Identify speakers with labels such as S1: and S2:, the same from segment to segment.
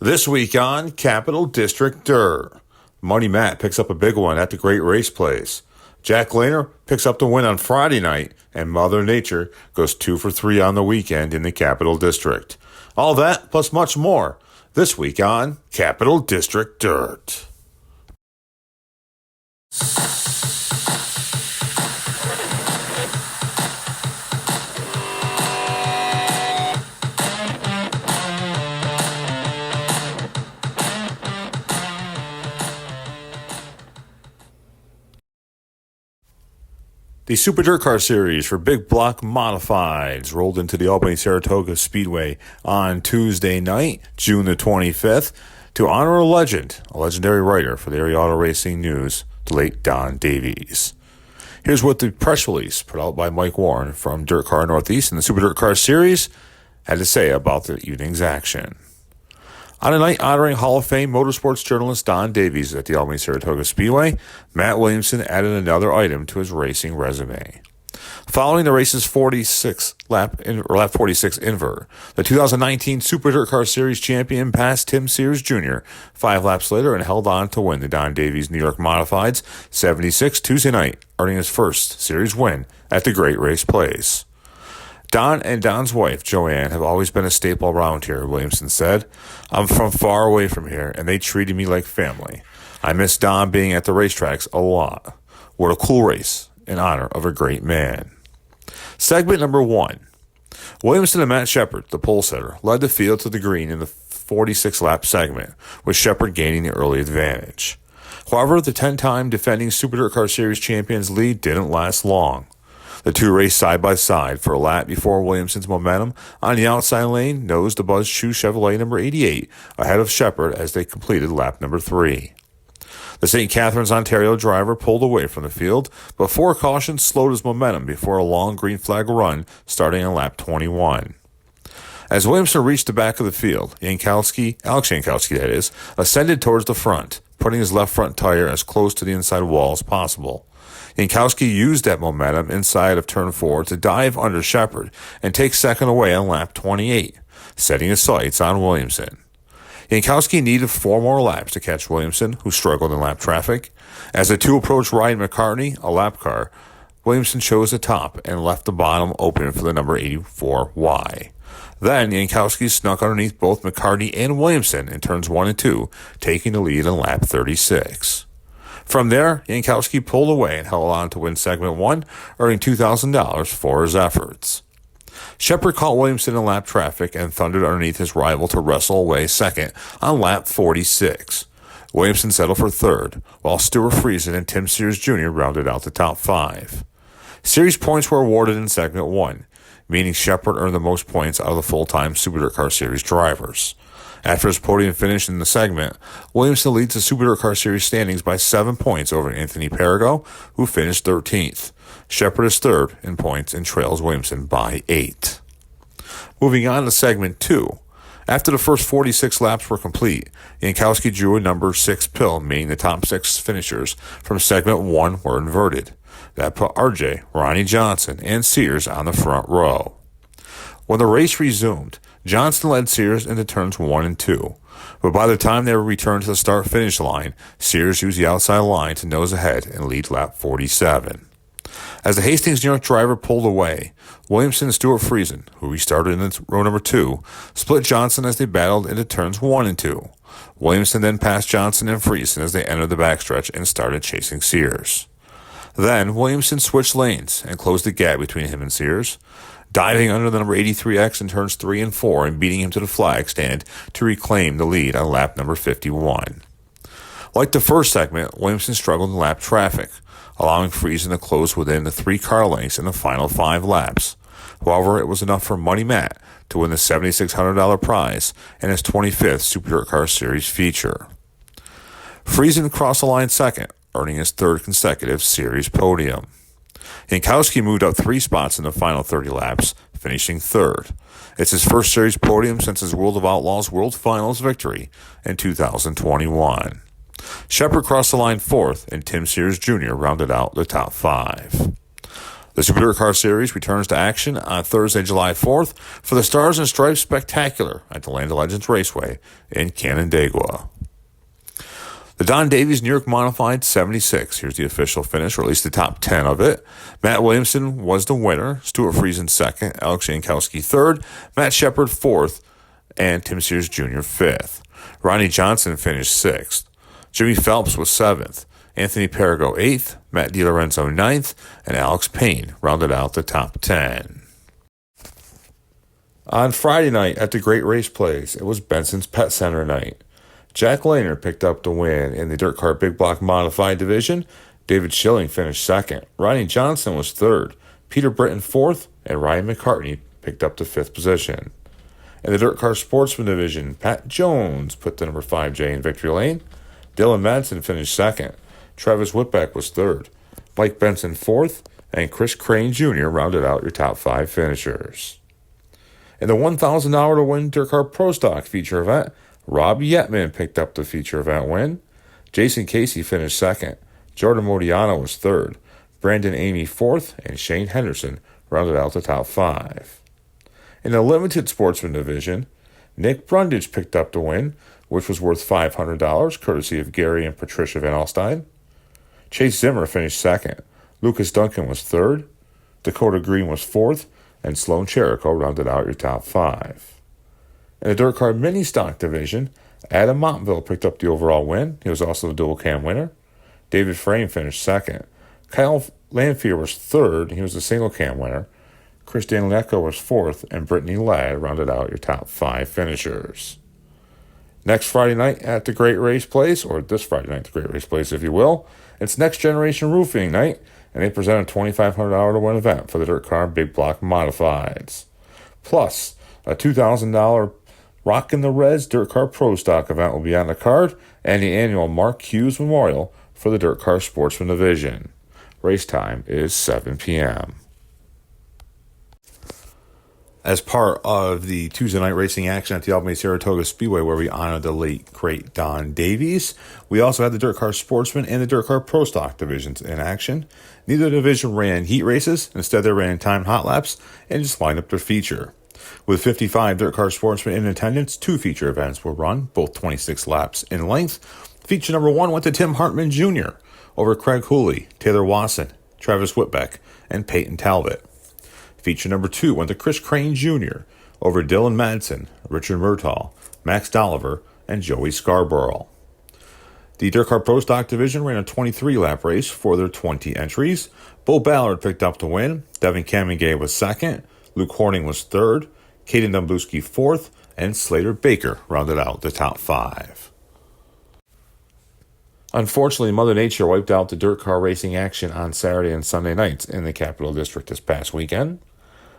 S1: This week on Capital District Dirt, Money Matt picks up a big one at the Great Race Place. Jack Lehner picks up the win on Friday night, and Mother Nature goes 2 for 3 on the weekend in the Capital District. All that plus much more this week on Capital District Dirt. The Super Dirt Car Series for Big Block Modifieds rolled into the Albany-Saratoga Speedway on Tuesday night, June the 25th, to honor a legend, a legendary writer for the area auto racing news, the late Don Davies. Here's what the press release put out by Mike Warren from Dirt Car Northeast and the Super Dirt Car Series had to say about the evening's action. On a night honoring Hall of Fame motorsports journalist Don Davies at the Albany-Saratoga Speedway, Matt Williamson added another item to his racing resume. Following the race's lap 46 invert, the 2019 Super Dirt Car Series champion passed Tim Sears Jr. 5 laps later and held on to win the Don Davies New York Modifieds 76 Tuesday night, earning his first series win at the Great Race Place. Don and Don's wife, Joanne, have always been a staple around here, Williamson said. I'm from far away from here, and they treated me like family. I miss Don being at the racetracks a lot. What a cool race in honor of a great man. Segment number 1. Williamson and Matt Shepard, the pole setter, led the field to the green in the 46-lap segment, with Shepard gaining the early advantage. However, the 10-time defending Super Dirt Car Series champions' lead didn't last long. The two raced side by side for a lap before Williamson's momentum on the outside lane nosed the Buzz Shoe Chevrolet number 88 ahead of Shepard as they completed lap number 3. The St. Catharines, Ontario driver pulled away from the field, but 4 cautions slowed his momentum before a long green flag run starting on lap 21. As Williamson reached the back of the field, Alex Jankowski that is, ascended towards the front, putting his left front tire as close to the inside wall as possible. Jankowski used that momentum inside of turn 4 to dive under Shepard and take second away on lap 28, setting his sights on Williamson. Jankowski needed 4 more laps to catch Williamson, who struggled in lap traffic. As the two approached Ryan McCartney, a lap car, Williamson chose the top and left the bottom open for the number 84Y. Then Jankowski snuck underneath both McCartney and Williamson in turns 1 and 2, taking the lead in lap 36. From there, Jankowski pulled away and held on to win segment 1, earning $2,000 for his efforts. Shepard caught Williamson in lap traffic and thundered underneath his rival to wrestle away second on lap 46. Williamson settled for third, while Stuart Friesen and Tim Sears Jr. rounded out the top 5. Series points were awarded in segment 1, meaning Shepard earned the most points out of the full-time Super Dirt Car Series drivers. After his podium finish in the segment, Williamson leads the Super Dirt Car Series standings by 7 points over Anthony Perigo, who finished 13th. Shepard is third in points and trails Williamson by 8. Moving on to segment 2. After the first 46 laps were complete, Jankowski drew a number 6 pill, meaning the top 6 finishers from segment 1 were inverted. That put RJ, Ronnie Johnson, and Sears on the front row. When the race resumed, Johnson led Sears into turns 1 and 2, but by the time they were returned to the start-finish line, Sears used the outside line to nose ahead and lead lap 47. As the Hastings New York driver pulled away, Williamson and Stuart Friesen, who restarted in row number 2, split Johnson as they battled into turns 1 and 2. Williamson then passed Johnson and Friesen as they entered the backstretch and started chasing Sears. Then, Williamson switched lanes and closed the gap between him and Sears, diving under the number 83X in turns 3 and 4 and beating him to the flag stand to reclaim the lead on lap number 51. Like the first segment, Williamson struggled in lap traffic, allowing Friesen to close within the 3 car lengths in the final 5 laps. However, it was enough for Money Matt to win the $7,600 prize and his 25th Super Dirt Car Series feature. Friesen crossed the line second, earning his 3rd consecutive series podium. Jankowski moved up 3 spots in the final 30 laps, finishing 3rd. It's his first series podium since his World of Outlaws World Finals victory in 2021. Shepard crossed the line 4th, and Tim Sears Jr. rounded out the top 5. The Super Dirt Car Series returns to action on Thursday, July 4th for the Stars and Stripes Spectacular at the Land of Legends Raceway in Canandaigua. The Don Davies New York Modified 76. Here's the official finish, or at least the top 10 of it. Matt Williamson was the winner. Stuart Friesen second. Alex Jankowski third. Matt Shepard fourth. And Tim Sears Jr. fifth. Ronnie Johnson finished sixth. Jimmy Phelps was seventh. Anthony Perigo eighth. Matt DiLorenzo ninth. And Alex Payne rounded out the top 10. On Friday night at the Great Race Place, it was Benson's Pet Center night. Jack Lehner picked up the win in the Dirt Car Big Block Modified division. David Schilling finished second. Ronnie Johnson was third. Peter Britton fourth. And Ryan McCartney picked up the fifth position. In the Dirt Car Sportsman division, Pat Jones put the number 5J in victory lane. Dylan Madsen finished second. Travis Whitbeck was third. Mike Benson fourth. And Chris Crane Jr. rounded out your top 5 finishers. In the $1,000 to win Dirt Car Pro Stock feature event, Rob Yetman picked up the feature event win. Jason Casey finished second. Jordan Modiano was third. Brandon Amy fourth. And Shane Henderson rounded out the top 5. In the limited sportsman division, Nick Brundage picked up the win, which was worth $500, courtesy of Gary and Patricia Van Alstyne. Chase Zimmer finished second. Lucas Duncan was third. Dakota Green was fourth. And Sloan Cherico rounded out your top 5. In the Dirt Car Mini Stock division, Adam Montville picked up the overall win. He was also the dual cam winner. David Frame finished second. Kyle Lanphier was third. He was the single cam winner. Chris Danileko was fourth. And Brittany Ladd rounded out your top 5 finishers. Next Friday night at the Great Race Place, or this Friday night at the Great Race Place, if you will, it's Next Generation Roofing Night, and they present a $2,500 to win event for the Dirt Car Big Block Modifieds. Plus, a $2,000 Rockin' the Reds Dirt Car Pro Stock event will be on the card, and the annual Mark Hughes Memorial for the Dirt Car Sportsman Division. Race time is 7 p.m. As part of the Tuesday night racing action at the Albany Saratoga Speedway, where we honored the late, great Don Davies, we also had the Dirt Car Sportsman and the Dirt Car Pro Stock divisions in action. Neither division ran heat races. Instead, they ran timed hot laps and just lined up their feature. With 55 Dirt Car Sportsmen in attendance, 2 feature events were run, both 26 laps in length. Feature number 1 went to Tim Hartman Jr. over Craig Hooley, Taylor Wasson, Travis Whitbeck, and Peyton Talbot. Feature number 2 went to Chris Crane Jr. over Dylan Madsen, Richard Murtaugh, Max Dolliver, and Joey Scarborough. The Dirt Car Pro Stock division ran a 23-lap race for their 20 entries. Bo Ballard picked up the win. Devin Kamingay was second. Luke Horning was third. Caden Domblewski fourth. And Slater Baker rounded out the top 5. Unfortunately, Mother Nature wiped out the dirt car racing action on Saturday and Sunday nights in the Capital District this past weekend.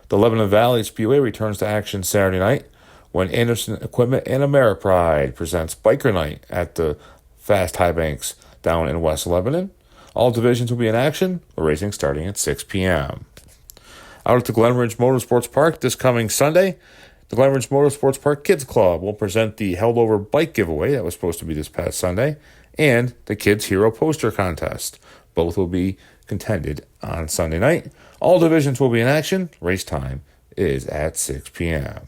S1: The Lebanon Valley Speedway returns to action Saturday night when Anderson Equipment and Ameripride presents Biker Night at the Fast High Banks down in West Lebanon. All divisions will be in action, with racing starting at 6 p.m. Out at the Glen Ridge Motorsports Park this coming Sunday, the Glen Ridge Motorsports Park Kids Club will present the held over bike giveaway that was supposed to be this past Sunday, and the Kids Hero Poster Contest. Both will be contended on Sunday night. All divisions will be in action. Race time is at 6 p.m.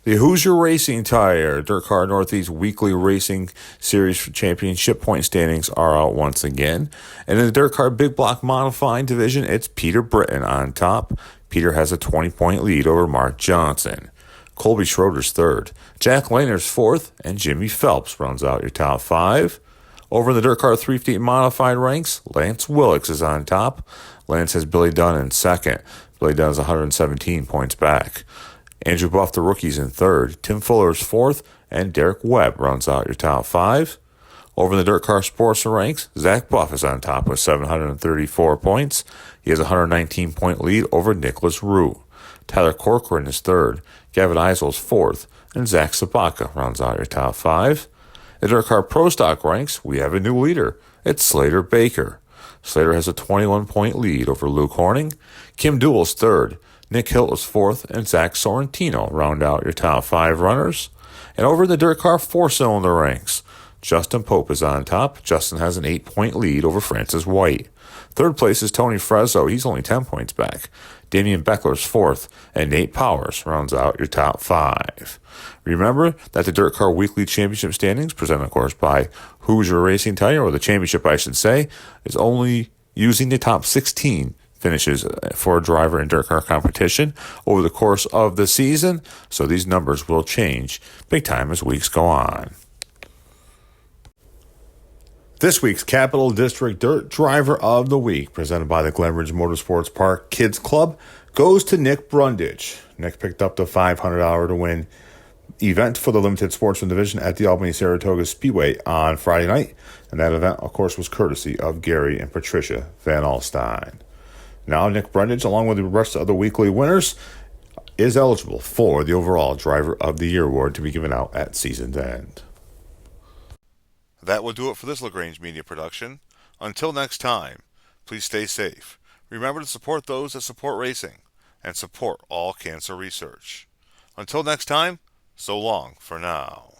S1: The Hoosier Racing Tire Dirt Car Northeast Weekly Racing Series Championship point standings are out once again. And in the Dirt Car Big Block Modified division, it's Peter Britton on top. Peter has a 20-point lead over Mark Johnson. Colby Schroeder's third. Jack Lehner's fourth. And Jimmy Phelps rounds out your top 5. Over in the Dirt Car 350 Modified ranks, Lance Willix is on top. Lance has Billy Dunn in second. Billy Dunn is 117 points back. Andrew Buff, the rookie's in third. Tim Fuller is fourth. And Derek Webb rounds out your top 5. Over in the Dirt Car Sports ranks, Zach Buff is on top with 734 points. He has a 119-point lead over Nicholas Roux. Tyler Corcoran is third. Gavin Eisel is fourth. And Zach Sabaka rounds out your top 5. In Dirt Car Pro Stock ranks, we have a new leader. It's Slater Baker. Slater has a 21-point lead over Luke Horning. Kim Duell's third. Nick Hill is fourth. And Zach Sorrentino round out your top 5 runners. And over in the Dirt Car 4-cylinder ranks, Justin Pope is on top. Justin has an 8-point lead over Francis White. Third place is Tony Frezzo. He's only 10 points back. Damian Beckler's fourth, and Nate Powers rounds out your top 5. Remember that the Dirt Car Weekly Championship standings, presented, of course, by Hoosier Racing Tire, or the championship, I should say, is only using the top 16 finishes for a driver in dirt car competition over the course of the season, so these numbers will change big time as weeks go on. This week's Capital District Dirt Driver of the Week, presented by the Glenridge Motorsports Park Kids Club, goes to Nick Brundage. Nick picked up the $500 to win event for the Limited Sportsman Division at the Albany-Saratoga Speedway on Friday night, and that event, of course, was courtesy of Gary and Patricia Van Alstyne. Now, Nick Brundage, along with the rest of the weekly winners, is eligible for the overall Driver of the Year award to be given out at season's end. That will do it for this LaGrange Media production. Until next time, please stay safe. Remember to support those that support racing and support all cancer research. Until next time, so long for now.